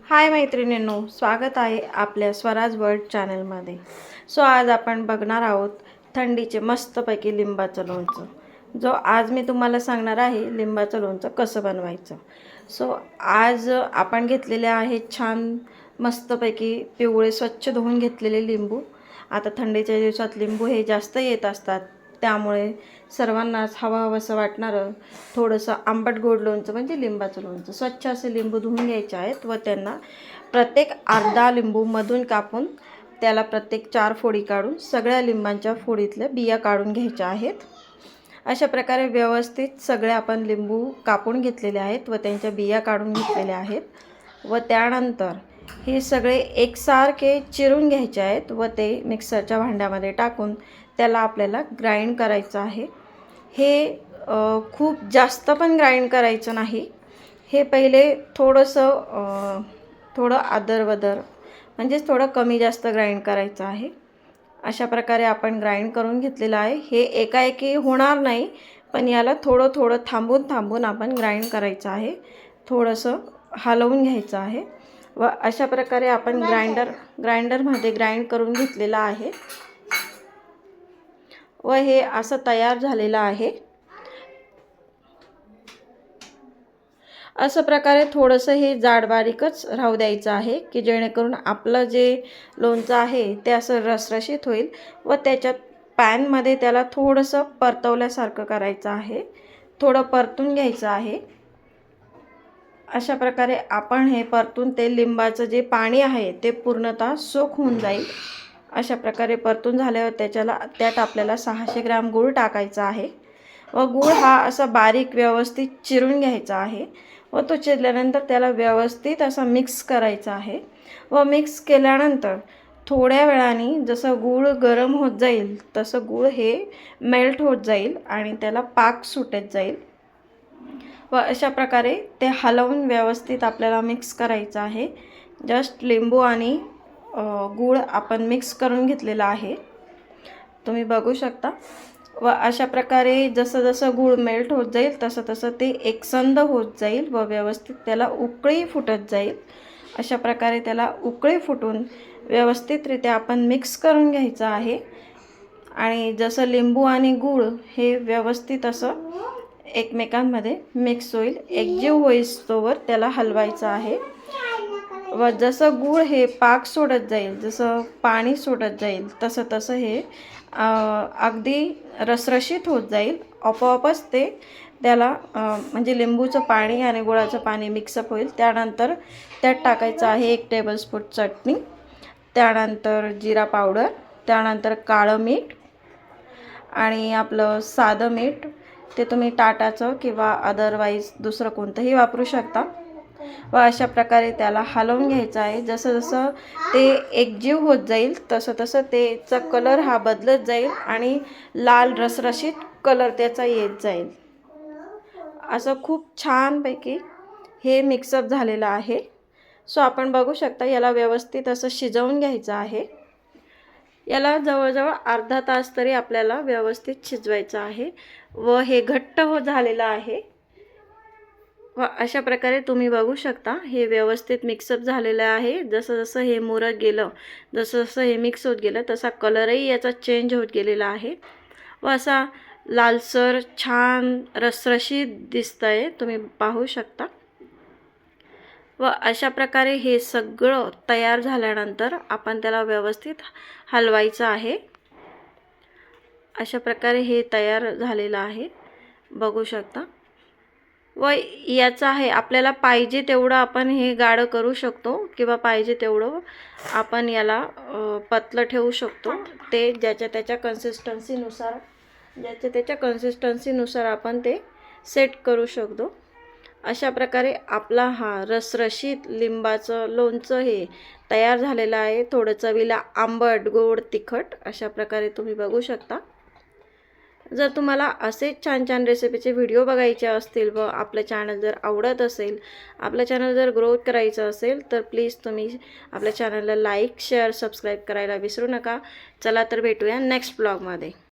हाय मैत्रिणींनो, स्वागत आहे आपल्या स्वराज वर्ल्ड चॅनलमध्ये। सो आज आपण बघणार आहोत थंडीचे मस्तपैकी लिंबाचं लोणचं। जो आज मी तुम्हाला सांगणार आहे लिंबाचं लोणचं कसं बनवायचं। सो आज आपण घेतलेले आहे छान मस्तपैकी पिवळे स्वच्छ धुवून घेतलेले लिंबू। आता थंडीच्या दिवसात लिंबू हे जास्त येत असतात, त्यामुळे सर्वांनाच हवंसं वाटणारं थोडंसं आंबट गोड लोणचं म्हणजे लिंबाचं लोणचं। स्वच्छ असे लिंबू धुवून घ्यायचे आहेत व त्यांना प्रत्येक अर्धा लिंबू मधून कापून त्याला प्रत्येक 4 फोडी काढून सगळ्या लिंबांच्या फोडीतल्या बिया काढून घ्यायच्या आहेत। अशा प्रकारे व्यवस्थित सगळे आपण लिंबू कापून घेतलेले आहेत व त्यांच्या बिया काढून घेतलेल्या आहेत व त्यानंतर हे सगळे एकसारखे चिरून घ्यायचे आहेत व ते मिक्सरच्या भांड्यामध्ये टाकून त्याला आपल्याला ग्राइंड करायचं आहे। हे खूप जास्त पण ग्राइंड करायचं नाही। हे पहिले थोडं आदरवदर म्हणजे थोडं कमी जास्त ग्राइंड करायचं आहे। अशा प्रकारे आपण ग्राइंड करून घेतलेलं आहे। हे एकाएकी होणार नाही, पण याला थोडं थांबून आपण ग्राइंड करायचं आहे। थोडंसं हलवून घ्यायचं आहे व अशा प्रकारे आपण ग्राइंडरमध्ये ग्राइंड करून घेतलेलं आहे व हे असं तयार झालेलं आहे। अशा प्रकारे थोडंसं हे जाड बारीकच राहू द्यायचं आहे की जेणेकरून आपलं जे लोणचं आहे ते असं रसरशीत होईल व त्याच्यात पॅनमध्ये त्याला थोडंसं परतवल्यासारखं करायचं आहे, थोडं परतून घ्यायचं आहे। अशा प्रकारे आपण हे परतून ते लिंबाचं जे पाणी आहे ते पूर्णतः सोक होऊन जाईल। अशा प्रकारे परतून झाल्यावर त्यात आपल्याला 600 ग्रॅम गूळ टाकायचा आहे व गूळ हा असा बारीक व्यवस्थित चिरून घ्यायचा आहे व तो चिरल्यानंतर त्याला व्यवस्थित असा मिक्स करायचा आहे व मिक्स केल्यानंतर थोड्या वेळाने जसं गूळ गरम होत जाईल तसं गूळ हे मेल्ट होत जाईल आणि त्याला पाक सुटत जाईल व अशा प्रकारे ते हलवून व्यवस्थित आपल्याला मिक्स करायचं आहे। जस्ट लिंबू आणि गूळ आपण मिक्स करून घेतलेला आहे, तुम्ही बघू शकता। व अशा प्रकारे जसं गूळ मेल्ट होत जाईल तसं ते एकसंध होत जाईल व व्यवस्थित त्याला उकळी फुटत जाईल। अशा प्रकारे त्याला उकळी फुटून व्यवस्थितरित्या आपण मिक्स करून घ्यायचं आहे आणि जसं लिंबू आणि गूळ हे व्यवस्थित असं एकमेकांमध्ये मिक्स होईल, एकजीव होईस्तोवर त्याला हलवायचं आहे व जसं गूळ हे पाक सोडत जाईल, जसं पाणी सोडत जाईल तसं हे अगदी रसरशीत होत जाईल। आपोआपच ते त्याला म्हणजे लिंबूचं पाणी आणि गुळाचं पाणी मिक्सअप होईल। त्यानंतर त्यात टाकायचं आहे 1 टेबलस्पून चटणी, त्यानंतर जिरा पावडर, त्यानंतर काळं मीठ आणि आपलं साधं मीठ, ते तुम्ही टाटाचं किंवा अदरवाईज दुसरं कोणतंही वापरू शकता व अशा प्रकारे त्याला हलवून घ्यायचं आहे। जसं ते एकजीव होत जाईल तसं त्याचा कलर हा बदलत जाईल आणि लाल रसरशीत कलर त्याचा येत जाईल। असं खूप छानपैकी हे मिक्सअप झालेलं आहे। सो आपण बघू शकता याला व्यवस्थित असं शिजवून घ्यायचं आहे। याला जवळजवळ अर्धा तास तरी आपल्याला व्यवस्थित शिजवायचं आहे व हे घट्ट झालेलं आहे व अशा प्रकारे तुम्ही बघू शकता हे व्यवस्थित मिक्सअप झालेलं आहे। जसं हे मुरत गेलं, जसं हे मिक्स होत गेलं तसा कलरही याचा चेंज होत गेलेला आहे व असा लालसर छान रसरशीत दिसतंय, तुम्ही पाहू शकता। व अशा प्रकारे हे सगळं तयार झाल्यानंतर आपण त्याला व्यवस्थित हलवायचं आहे। अशा प्रकारे हे तयार झालेलं आहे, बघू शकता। व याचं आहे आपल्याला पाहिजे तेवढं आपण हे गाढं करू शकतो किंवा पाहिजे तेवढं आपण याला पतलं ठेवू शकतो। ते ज्याच्या त्याच्या कन्सिस्टन्सीनुसार आपण ते सेट करू शकतो। अशा प्रकारे आपला हा रसरशीत लिंबाचं लोणचं हे तयार झालेलं आहे। थोडं चवीला आंबट गोड तिखट अशा प्रकारे तुम्ही बघू शकता। जर तुम्हाला असेच छान रेसिपीचे व्हिडिओ बघायचे असतील व आपलं चॅनल जर आवडत असेल, आपलं चॅनल जर ग्रो करायचं असेल तर प्लीज तुम्ही आपल्या चॅनलला लाईक शेअर सबस्क्राईब करायला विसरू नका। चला तर भेटूया नेक्स्ट ब्लॉगमध्ये।